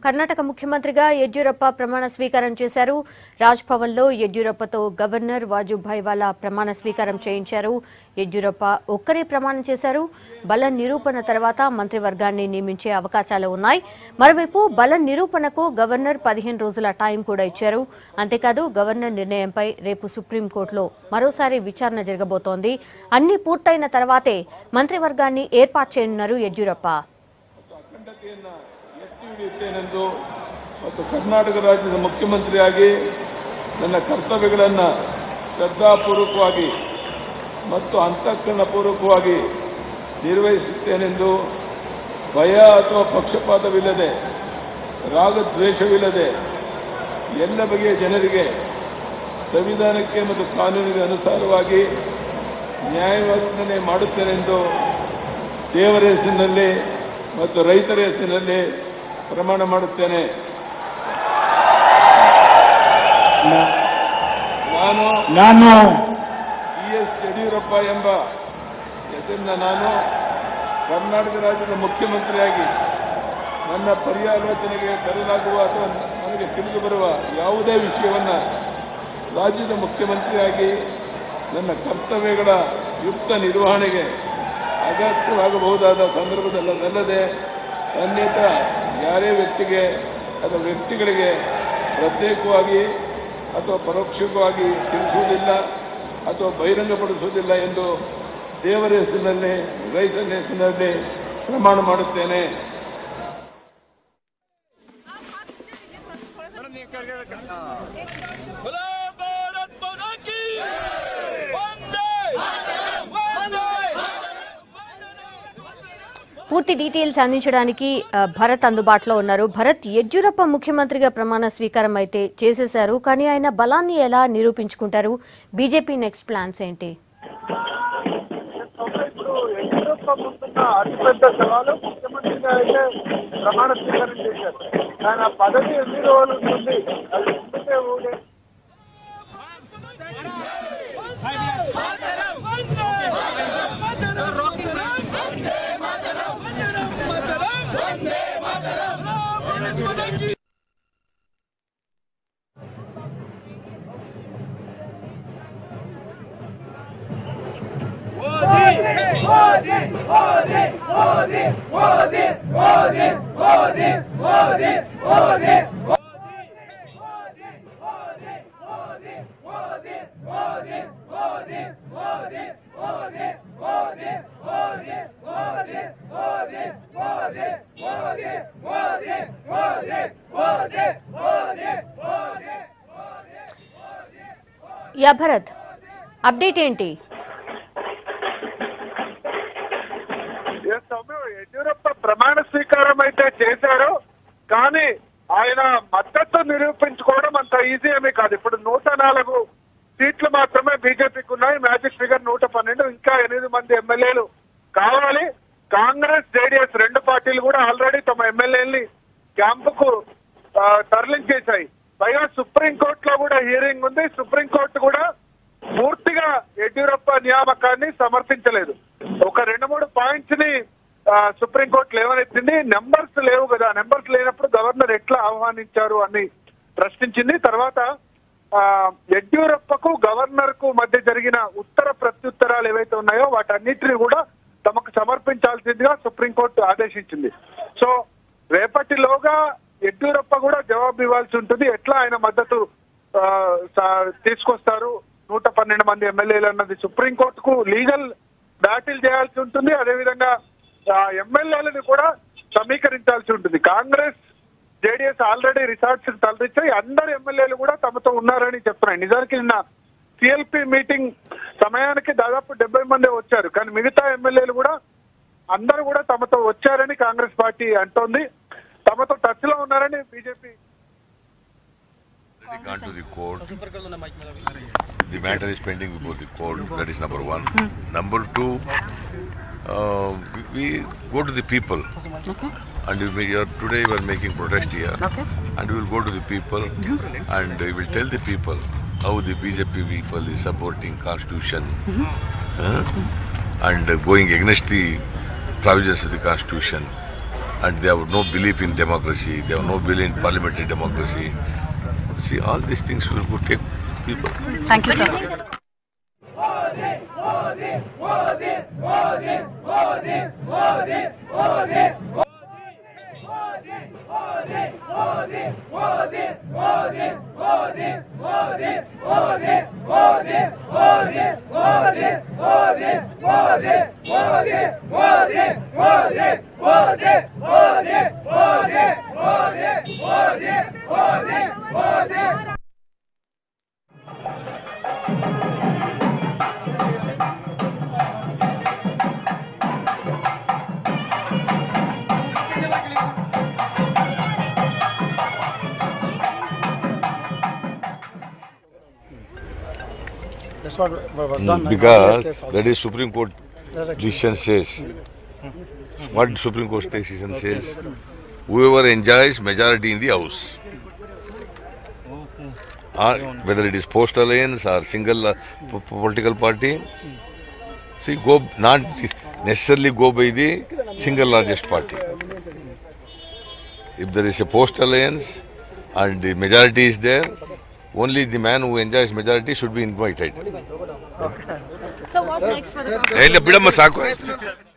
కర్ణాటక ముఖ్యమంత్రిగా యడ్యూరప్ప ప్రమాణ స్వీకారం చేశారు. రాజ్ భవన్లో యడ్యూరప్పతో గవర్నర్ వాజుభాయ్ వాలా ప్రమాణ స్వీకారం చేయించారు. యడ్యూరప్ప ఒక్కరే ప్రమాణం చేశారు. బలం నిరూపణ తర్వాత మంత్రివర్గాన్ని నియమించే అవకాశాలు ఉన్నాయి. మరోవైపు బలం నిరూపణకు గవర్నర్ 15 రోజుల టైం కూడా ఇచ్చారు. అంతేకాదు గవర్నర్ నిర్ణయంపై రేపు సుప్రీంకోర్టులో మరోసారి విచారణ జరగబోతోంది. అన్ని పూర్తయిన తర్వాతే మంత్రివర్గాన్ని ఏర్పాటు చేయనున్నారు యడ్యూరప్ప. ಮತ್ತು ಕರ್ನಾಟಕ ರಾಜ್ಯದ ಮುಖ್ಯಮಂತ್ರಿಯಾಗಿ ನನ್ನ ಕರ್ತವ್ಯಗಳನ್ನು ಶ್ರದ್ಧಾಪೂರ್ವಕವಾಗಿ ಮತ್ತು ಅಂತಃಕರಣಪೂರ್ವಕವಾಗಿ ನಿರ್ವಹಿಸುತ್ತೇನೆಂದು ಭಯ ಅಥವಾ ಪಕ್ಷಪಾತವಿಲ್ಲದೆ ರಾಗದ್ವೇಷವಿಲ್ಲದೆ ಎಲ್ಲ ಬಗೆಯ ಜನರಿಗೆ ಸಂವಿಧಾನಕ್ಕೆ ಮತ್ತು ಕಾನೂನಿಗೆ ಅನುಸಾರವಾಗಿ ನ್ಯಾಯವಾದನೆ ಮಾಡುತ್ತೇನೆಂದು ದೇವರ ಹೆಸರಿನಲ್ಲಿ ಮತ್ತು ರೈತರ ಹೆಸರಿನಲ್ಲಿ ಪ್ರಮಾಣ ಮಾಡುತ್ತೇನೆ. ನಾನು ಬಿಎಸ್ ಯಡಿಯೂರಪ್ಪ ಎಂಬ ಹೆಸರಿನ ನಾನು ಕರ್ನಾಟಕ ರಾಜ್ಯದ ಮುಖ್ಯಮಂತ್ರಿಯಾಗಿ ನನ್ನ ಪರ್ಯಾಲೋಚನೆಗೆ ತರಲಾಗುವ ಅಥವಾ ನನಗೆ ತಿಳಿದು ಬರುವ ಯಾವುದೇ ವಿಷಯವನ್ನು ರಾಜ್ಯದ ಮುಖ್ಯಮಂತ್ರಿಯಾಗಿ ನನ್ನ ಕರ್ತವ್ಯಗಳ ಯುಕ್ತ ನಿರ್ವಹಣೆಗೆ ಅಗತ್ಯವಾಗಬಹುದಾದ ಸಂದರ್ಭದಲ್ಲದೆ ಅನ್ಯಥ ಯಾರೇ ವ್ಯಕ್ತಿಗೆ ಅಥವಾ ವ್ಯಕ್ತಿಗಳಿಗೆ ಪ್ರತ್ಯೇಕವಾಗಿ ಅಥವಾ ಪರೋಕ್ಷವಾಗಿ ತಿಳಿಸುವುದಿಲ್ಲ ಅಥವಾ ಬಹಿರಂಗಪಡಿಸುವುದಿಲ್ಲ ಎಂದು ದೇವರ ಹೆಸರಿನಲ್ಲಿ ರೈತರ ಹೆಸರಿನಲ್ಲಿ ಪ್ರಮಾಣ ಮಾಡುತ್ತೇನೆ. పూర్తి డీటెయిల్స్ అందించడానికి భరత్ అందుబాటులో ఉన్నారు. భరత్, యడ్యూరప్ప ముఖ్యమంత్రిగా ప్రమాణ స్వీకారం అయితే చేసేశారు, కానీ ఆయన బలాన్ని ఎలా నిరూపించుకుంటారు? బీజేపీ నెక్స్ట్ ప్లాన్స్ ఏంటి? ఇప్పుడు యడ్యూరప్ప ముందున్న అతిపెద్ద సవాలు ముఖ్యమంత్రిగా అయితే ప్రమాణ స్వీకారం చేశారు. ఆయన పదవి ఎన్ని రోజులు ఉంటుంది, అది ఎందుకే ఊడే యా భరత్, అప్డేట్ ఏంటి? యడ్యూరప్ప ప్రమాణ స్వీకారం అయితే చేశారు, కానీ ఆయన మద్దతు నిరూపించుకోవడం అంత ఈజీ ఏమీ కాదు. ఇప్పుడు 104 సీట్లు మాత్రమే బీజేపీకి ఉన్నాయి. Magic figure 112. ఇంకా 8 మంది ఎమ్మెల్యేలు కావాలి. కాంగ్రెస్, జేడీఎస్ రెండు పార్టీలు కూడా ఆల్రెడీ తమ ఎమ్మెల్యేలని క్యాంపుకు తరలించేశాయి. పైగా సుప్రీంకోర్టులో కూడా హియరింగ్ ఉంది. సుప్రీంకోర్టు కూడా పూర్తిగా యడ్యూరప్ప నియామకాన్ని సమర్థించలేదు. ఒక 2-3 పాయింట్స్ ని సుప్రీంకోర్టు లేవనెత్తింది. నెంబర్స్ లేవు కదా, నెంబర్స్ లేనప్పుడు గవర్నర్ ఎట్లా ఆహ్వానించారు అని ప్రశ్నించింది. తర్వాత యడ్యూరప్పకు గవర్నర్ కు మధ్య జరిగిన ఉత్తర ప్రత్యుత్తరాలు ఏవైతే ఉన్నాయో వాటన్నిటిని కూడా తమకు సమర్పించాల్సిందిగా సుప్రీంకోర్టు ఆదేశించింది. సో రేపటిలోగా యడ్యూరప్ప కూడా జవాబు ఇవ్వాల్సి ఉంటుంది. ఎట్లా ఆయన మద్దతు తీసుకొస్తారు 112 మంది ఎమ్మెల్యేలు అన్నది సుప్రీంకోర్టుకు లీగల్ బ్యాటిల్ చేయాల్సి ఉంటుంది. అదేవిధంగా ఎమ్మెల్యేలను కూడా సమీకరించాల్సి ఉంటుంది. కాంగ్రెస్, జేడీఎస్ ఆల్రెడీ రిసార్ట్స్ తలరించాయి. అందరు ఎమ్మెల్యేలు కూడా తమతో ఉన్నారని చెప్తున్నాయి. నిజానికి నిన్న సిఎల్పి మీటింగ్ సమయానికి దాదాపు 70 మంది వచ్చారు, కానీ మిగతా ఎమ్మెల్యేలు కూడా అందరూ కూడా తమతో వచ్చారని కాంగ్రెస్ పార్టీ అంటోంది. తమతో టచ్ లో ఉన్నారని BJP. Gone to the court. The matter is pending before the court. That is number one. Number two, we go to the people. Okay. And today we are making protest here. Okay. And we will go to the people and we will tell the people how the BJP people is supporting Constitution and going against the provisions of the Constitution. and they have no belief in democracy. They have no belief in parliamentary democracy. See, all these things will take people. Thank you, sir. That's what was done. Because that is Supreme Court decision says. What Supreme Court decision says? Whoever enjoys majority in the house, or whether it is post alliance or single political party, see, go not necessarily go by the single largest party. If there is a post alliance and the majority is there, only the man who enjoys majority should be invited. So what next for the